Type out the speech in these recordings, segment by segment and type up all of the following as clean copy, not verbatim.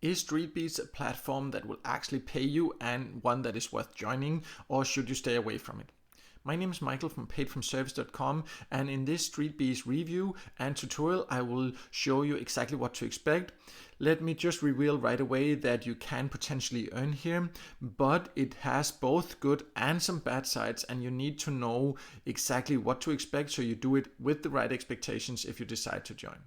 Is Streetbees a platform that will actually pay you and one that is worth joining, or should you stay away from it? My name is Michael from paidfromservice.com, and in this Streetbees review and tutorial I will show you exactly what to expect. Let me just reveal right away that you can potentially earn here, but it has both good and some bad sides, and you need to know exactly what to expect so you do it with the right expectations if you decide to join.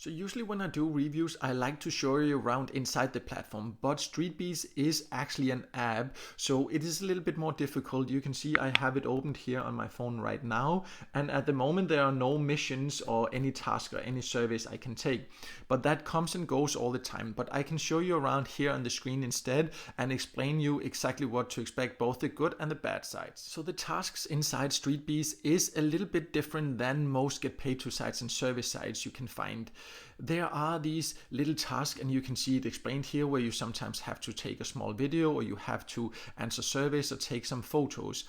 So usually when I do reviews, I like to show you around inside the platform, but Streetbees is actually an app, so it is a little bit more difficult. You can see I have it opened here on my phone right now, and at the moment there are no missions or any task or any surveys I can take, but that comes and goes all the time. But I can show you around here on the screen instead and explain you exactly what to expect, both the good and the bad sides. So the tasks inside Streetbees is a little bit different than most get paid to sites and service sites you can find. There are these little tasks, and you can see it explained here, where you sometimes have to take a small video, or you have to answer surveys or take some photos.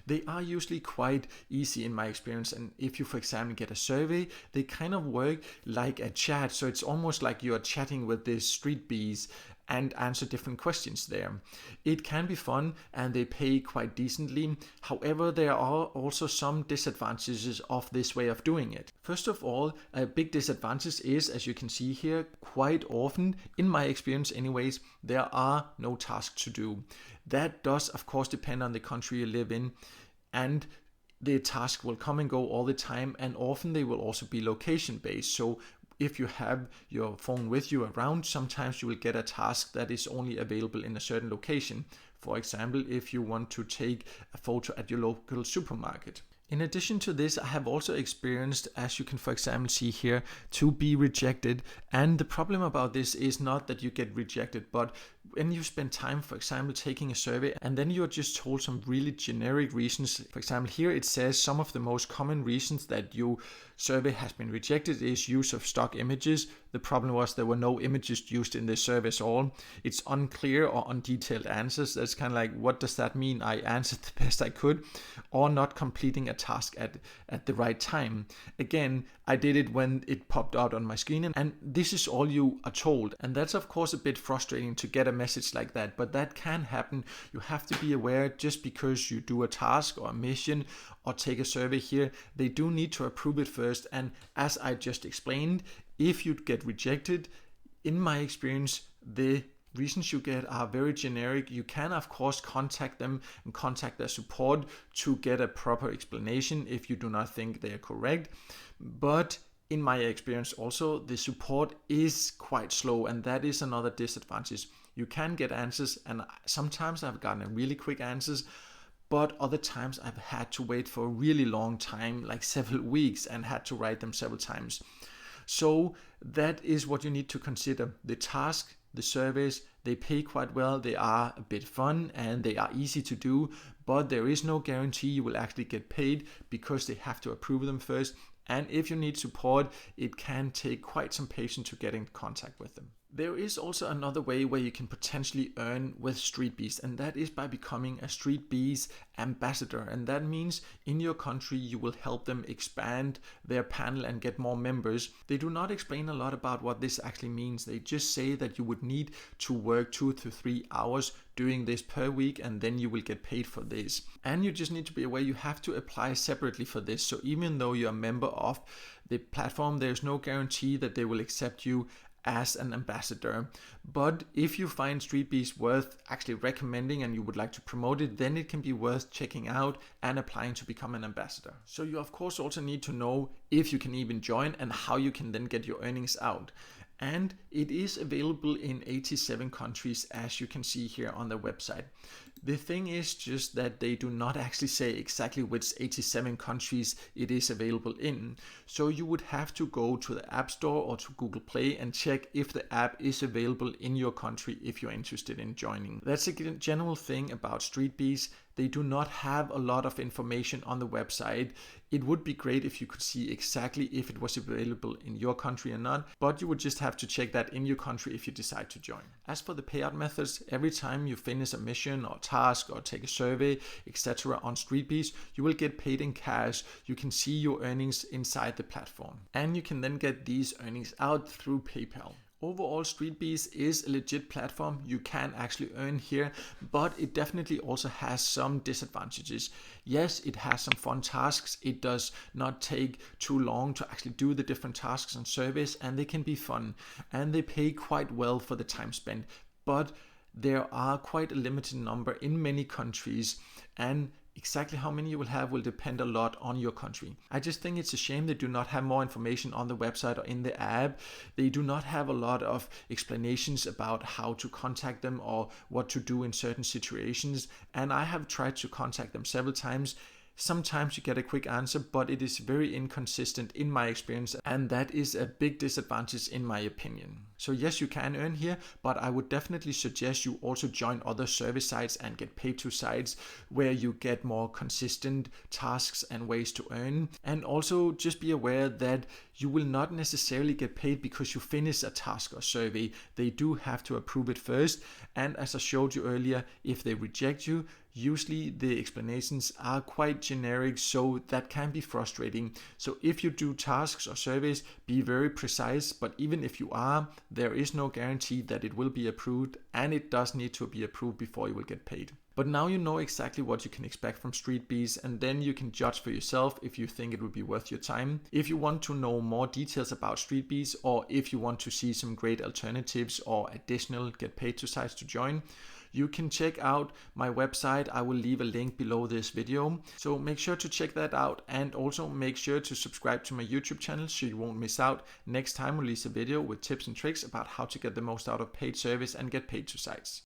They are usually quite easy in my experience, and if you, for example, get a survey, they kind of work like a chat, so it's almost like you're chatting with the Streetbees and answer different questions there. It can be fun and they pay quite decently. However, there are also some disadvantages of this way of doing it. First of all, a big disadvantage is, as you can see here, quite often, in my experience anyways, there are no tasks to do. That does of course depend on the country you live in, and the task will come and go all the time, and often they will also be location based. So if you have your phone with you around, sometimes you will get a task that is only available in a certain location. For example, if you want to take a photo at your local supermarket. In addition to this, I have also experienced, as you can for example see here, to be rejected. And the problem about this is not that you get rejected, but when you spend time, for example, taking a survey and then you're just told some really generic reasons. For example, here it says some of the most common reasons that your survey has been rejected is use of stock images. The problem was there were no images used in this survey at all. It's unclear or undetailed answers. That's kind of like, what does that mean? I answered the best I could. Or not completing a task at the right time. Again, I did it when it popped out on my screen, and this is all you are told. And that's of course a bit frustrating to get a message like that, but that can happen. You have to be aware, just because you do a task or a mission or take a survey here, they do need to approve it first. And as I just explained, if you get rejected, in my experience, the reasons you get are very generic. You can of course contact them and contact their support to get a proper explanation if you do not think they are correct. But in my experience also, the support is quite slow, and that is another disadvantage. You can get answers, and sometimes I've gotten really quick answers, but other times I've had to wait for a really long time, like several weeks, and had to write them several times. So that is what you need to consider. The task, the surveys, they pay quite well, they are a bit fun, and they are easy to do, but there is no guarantee you will actually get paid because they have to approve them first. And if you need support, it can take quite some patience to get in contact with them. There is also another way where you can potentially earn with Streetbees, and that is by becoming a Streetbees ambassador. And that means in your country you will help them expand their panel and get more members. They do not explain a lot about what this actually means. They just say that you would need to work 2 to 3 hours doing this per week, and then you will get paid for this. And you just need to be aware you have to apply separately for this. So even though you're a member of the platform, there's no guarantee that they will accept you as an ambassador. But if you find Streetbees worth actually recommending and you would like to promote it, then it can be worth checking out and applying to become an ambassador. So you of course also need to know if you can even join and how you can then get your earnings out. And it is available in 87 countries, as you can see here on the website. The thing is just that they do not actually say exactly which 87 countries it is available in. So you would have to go to the App Store or to Google Play and check if the app is available in your country if you're interested in joining. That's a general thing about Streetbees. They do not have a lot of information on the website. It would be great if you could see exactly if it was available in your country or not, but you would just have to check that in your country if you decide to join. As for the payout methods, every time you finish a mission or task or take a survey, etc. on Streetbees, you will get paid in cash. You can see your earnings inside the platform, and you can then get these earnings out through PayPal. Overall, Streetbees is a legit platform. You can actually earn here, but it definitely also has some disadvantages. Yes, it has some fun tasks. It does not take too long to actually do the different tasks and surveys, and they can be fun, and they pay quite well for the time spent. But there are quite a limited number in many countries, and exactly how many you will have will depend a lot on your country. I just think it's a shame they do not have more information on the website or in the app. They do not have a lot of explanations about how to contact them or what to do in certain situations. And I have tried to contact them several times. Sometimes you get a quick answer, but it is very inconsistent in my experience, and that is a big disadvantage in my opinion. So yes, you can earn here, but I would definitely suggest you also join other service sites and get paid to sites where you get more consistent tasks and ways to earn. And also just be aware that you will not necessarily get paid because you finish a task or survey. They do have to approve it first, and as I showed you earlier, if they reject you, usually the explanations are quite generic, so that can be frustrating. So if you do tasks or surveys, be very precise, but even if you are, there is no guarantee that it will be approved, and it does need to be approved before you will get paid. But now you know exactly what you can expect from Streetbees, and then you can judge for yourself if you think it would be worth your time. If you want to know more details about Streetbees, or if you want to see some great alternatives or additional get paid to sites to join, you can check out my website. I will leave a link below this video. So make sure to check that out, and also make sure to subscribe to my YouTube channel so you won't miss out next time I release a video with tips and tricks about how to get the most out of paid service and get paid to sites.